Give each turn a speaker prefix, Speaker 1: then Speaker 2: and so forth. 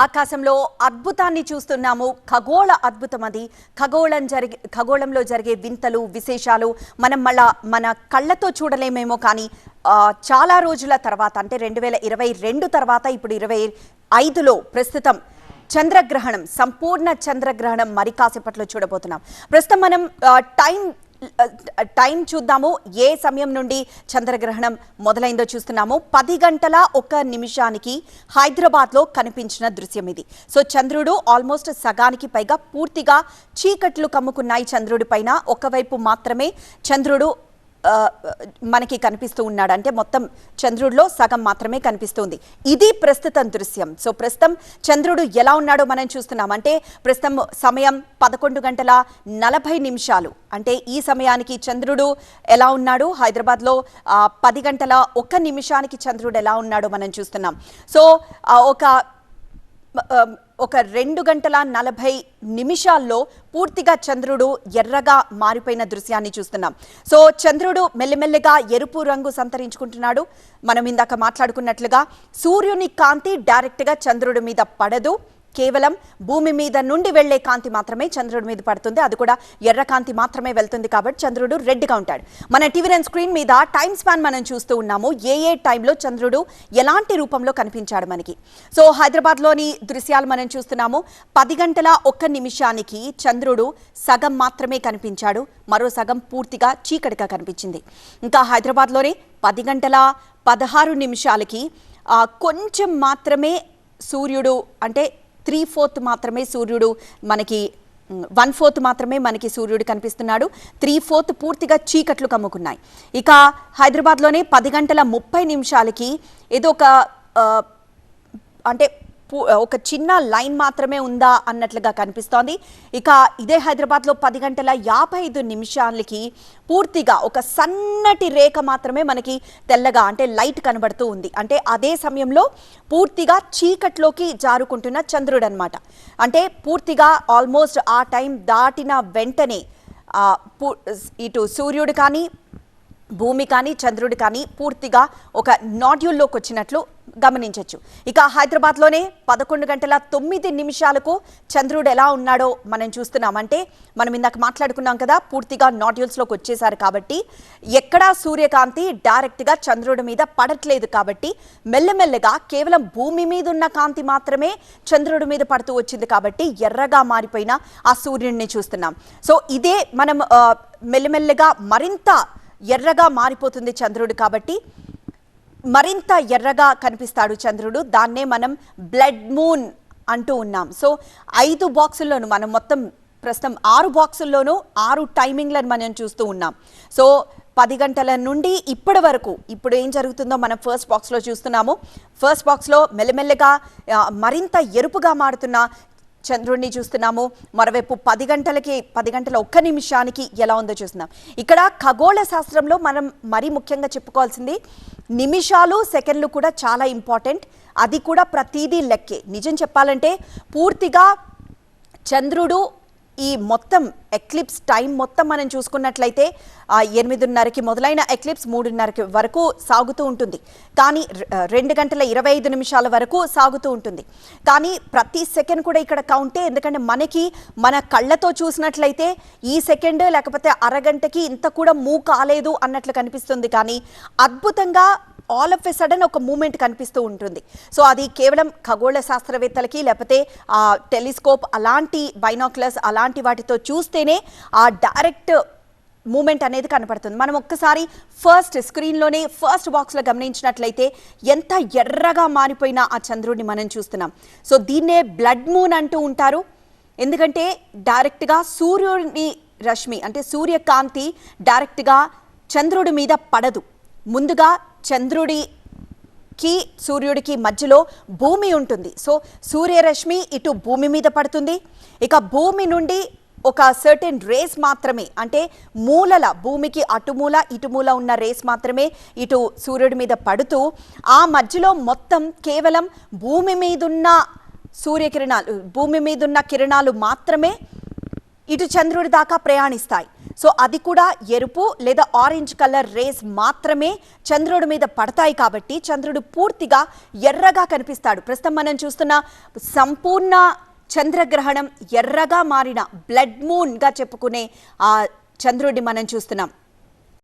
Speaker 1: ఆకాశంలో అద్భుతాన్ని చూస్తున్నాము. ఖగోళ అద్భుతం అది. ఖగోళంలో జరిగే వింతలు విశేషాలు మనం మన కళ్ళతో చూడలేమేమో, కానీ చాలా రోజుల తర్వాత అంటే 2022 తర్వాత ఇప్పుడు 2025లో ప్రస్తుతం చంద్రగ్రహణం, సంపూర్ణ చంద్రగ్రహణం మరి కాసేపట్లో చూడబోతున్నాం. ప్రస్తుతం మనం టైం చూద్దాము. ఏ సమయం నుండి చంద్రగ్రహణం మొదలైందో చూస్తున్నాము. 10 గంటల 1 నిమిషానికి హైదరాబాద్లో కనిపించిన దృశ్యం ఇది. సో చంద్రుడు ఆల్మోస్ట్ సగానికి పైగా పూర్తిగా చీకట్లు కమ్ముకున్నాయి. చంద్రుడి పైన ఒకవైపు మాత్రమే చంద్రుడు మనకి కనిపిస్తూ ఉన్నాడు. అంటే మొత్తం చంద్రుడిలో సగం మాత్రమే కనిపిస్తుంది. ఇది ప్రస్తుతం దృశ్యం. సో ప్రస్తుతం చంద్రుడు ఎలా ఉన్నాడో మనం చూస్తున్నాం. అంటే ప్రస్తుతం సమయం 11 గంటల 40 నిమిషాలు. అంటే ఈ సమయానికి చంద్రుడు ఎలా ఉన్నాడు, హైదరాబాద్లో 10 గంటల 1 నిమిషానికి చంద్రుడు ఎలా ఉన్నాడో మనం చూస్తున్నాం. సో ఒక 2 గంటల 40 నిమిషాల్లో పూర్తిగా చంద్రుడు ఎర్రగా మారిపోయిన దృశ్యాన్ని చూస్తున్నాం. సో చంద్రుడు మెల్లిమెల్లిగా ఎరుపు రంగు సంతరించుకుంటున్నాడు. మనం ఇందాక మాట్లాడుకున్నట్లుగా సూర్యుని కాంతి డైరెక్ట్గా చంద్రుడి మీద పడదు. కేవలం భూమి మీద నుండి వెళ్లే కాంతి మాత్రమే చంద్రుడి మీద పడుతుంది. అది కూడా ఎర్ర కాంతి మాత్రమే వెళ్తుంది. కాబట్టి చంద్రుడు రెడ్గా ఉంటాడు. మన టీవీ9 స్క్రీన్ మీద టైం స్పాన్ మనం చూస్తూ ఉన్నాము. ఏ టైంలో చంద్రుడు ఎలాంటి రూపంలో కనిపించాడు మనకి. సో హైదరాబాద్లోని దృశ్యాలు మనం చూస్తున్నాము. 10 గంటల 1 నిమిషానికి చంద్రుడు సగం మాత్రమే కనిపించాడు. మరో సగం పూర్తిగా చీకటిగా కనిపించింది. ఇంకా హైదరాబాద్లోనే 10 గంటల 16 నిమిషాలకి కొంచెం మాత్రమే సూర్యుడు, అంటే 3/4 మాత్రమే సూర్యుడు మనకి, 1/4 మాత్రమే మనకి సూర్యుడు కనిపిస్తున్నాడు. 3/4 పూర్తిగా చీకట్లు కమ్ముకున్నాయి. ఇక హైదరాబాద్లోనే 10 గంటల 30 నిమిషాలకి ఏదో అంటే ఒక చిన్న లైన్ మాత్రమే ఉందా అన్నట్లుగా కనిపిస్తోంది. ఇక ఇదే హైదరాబాద్లో 10 గంటల 55 నిమిషాలకి పూర్తిగా ఒక సన్నటి రేఖ మాత్రమే మనకి తెల్లగా, అంటే లైట్ కనబడుతూ ఉంది. అంటే అదే సమయంలో పూర్తిగా చీకట్లోకి జారుకుంటున్న చంద్రుడు అన్నమాట. అంటే పూర్తిగా ఆల్మోస్ట్ ఆ టైం దాటిన వెంటనే ఇటు సూర్యుడు కానీ, భూమి కానీ, చంద్రుడు కానీ పూర్తిగా ఒక నాడ్యూల్లోకి వచ్చినట్లు గమనించవచ్చు. ఇక హైదరాబాద్లోనే 11 గంటల 9 నిమిషాలకు చంద్రుడు ఎలా ఉన్నాడో మనం చూస్తున్నాం. అంటే మనం ఇందాక మాట్లాడుకున్నాం కదా, పూర్తిగా నాడ్యూల్స్లోకి వచ్చేసారు. కాబట్టి ఎక్కడా సూర్యకాంతి డైరెక్ట్గా చంద్రుడి మీద పడట్లేదు. కాబట్టి మెల్లమెల్లగా కేవలం భూమి మీద ఉన్న కాంతి మాత్రమే చంద్రుడి మీద పడుతూ వచ్చింది. కాబట్టి ఎర్రగా మారిపోయిన ఆ సూర్యుడిని చూస్తున్నాం. సో ఇదే మనం మెల్లమెల్లగా మరింత ఎర్రగా మారిపోతుంది చంద్రుడు. కాబట్టి మరింత ఎర్రగా కనిపిస్తాడు చంద్రుడు. దాన్నే మనం బ్లడ్ మూన్ అంటూ ఉన్నాం. సో 5 బాక్సుల్లోనూ మనం మొత్తం ప్రస్తుతం 6 బాక్సుల్లోనూ 6 టైమింగ్లను మనం చూస్తూ ఉన్నాం. సో 10 గంటల నుండి ఇప్పటి వరకు ఇప్పుడు ఏం జరుగుతుందో మనం ఫస్ట్ బాక్స్లో చూస్తున్నాము. ఫస్ట్ బాక్స్లో మెల్లమెల్లగా మరింత ఎరుపుగా మారుతున్న చంద్రుడిని చూస్తున్నాము. మరోవైపు 10 గంటల 1 నిమిషానికి ఎలా ఉందో చూస్తున్నాం. ఇక్కడ ఖగోళ శాస్త్రంలో మనం మరీ ముఖ్యంగా చెప్పుకోవాల్సింది నిమిషాలు, సెకండ్లు కూడా చాలా ఇంపార్టెంట్. అది కూడా ప్రతిదీ లెక్కే. నిజం చెప్పాలంటే పూర్తిగా చంద్రుడు ఈ మొత్తం ఎక్లిప్స్ టైం మొత్తం మనం చూసుకున్నట్లయితే 8:30కి మొదలైన ఎక్లిప్స్ 3:30 వరకు సాగుతూ ఉంటుంది. కానీ 2 గంటల 25 నిమిషాల వరకు సాగుతూ ఉంటుంది. కానీ ప్రతి సెకండ్ కూడా ఇక్కడ కౌంటే. ఎందుకంటే మన కళ్ళతో చూసినట్లయితే ఈ సెకండ్ లేకపోతే అరగంటకి ఇంత కూడా మూవ్ కాలేదు అన్నట్లు కనిపిస్తుంది. కానీ అద్భుతంగా ఆల్ ఆఫ్ ఎ సడన్ ఒక మూమెంట్ కనిపిస్తూ ఉంటుంది. సో అది కేవలం ఖగోళ శాస్త్రవేత్తలకి లేకపోతే టెలిస్కోప్ అలాంటి బైనాక్యులర్స్ అలాంటి వాటితో చూస్తేనే ఆ డైరెక్ట్ మూమెంట్ అనేది కనపడుతుంది. మనం ఒక్కసారి ఫస్ట్ స్క్రీన్లోనే ఫస్ట్ బాక్స్లో గమనించినట్లయితే ఎంత ఎర్రగా మారిపోయిన ఆ చంద్రుడిని మనం చూస్తున్నాం. సో దీన్నే బ్లడ్ మూన్ అంటూ ఉంటారు. ఎందుకంటే డైరెక్ట్గా సూర్యుని రశ్మి, అంటే సూర్యకాంతి డైరెక్ట్గా చంద్రుడి మీద పడదు. ముందుగా చంద్రుడికి సూర్యుడికి మధ్యలో భూమి ఉంటుంది. సో సూర్యరశ్మి ఇటు భూమి మీద పడుతుంది. ఇక భూమి నుండి ఒక సర్టెన్ రేస్ మాత్రమే, అంటే భూమికి అటుమూల ఇటుమూల ఉన్న రేస్ మాత్రమే ఇటు సూర్యుడి మీద పడుతూ ఆ మధ్యలో మొత్తం కేవలం భూమి మీదున్న కిరణాలు మాత్రమే ఇటు చంద్రుడి దాకా ప్రయాణిస్తాయి. సో అది కూడా ఎరుపు లేదా ఆరెంజ్ కలర్ రేస్ మాత్రమే చంద్రుడి మీద పడతాయి కాబట్టి చంద్రుడు పూర్తిగా ఎర్రగా కనిపిస్తాడు. ప్రస్తుతం మనం చూస్తున్న సంపూర్ణ చంద్రగ్రహణం ఎర్రగా మారిన బ్లడ్ మూన్ గా చెప్పుకునే ఆ చంద్రుడిని మనం చూస్తున్నాం.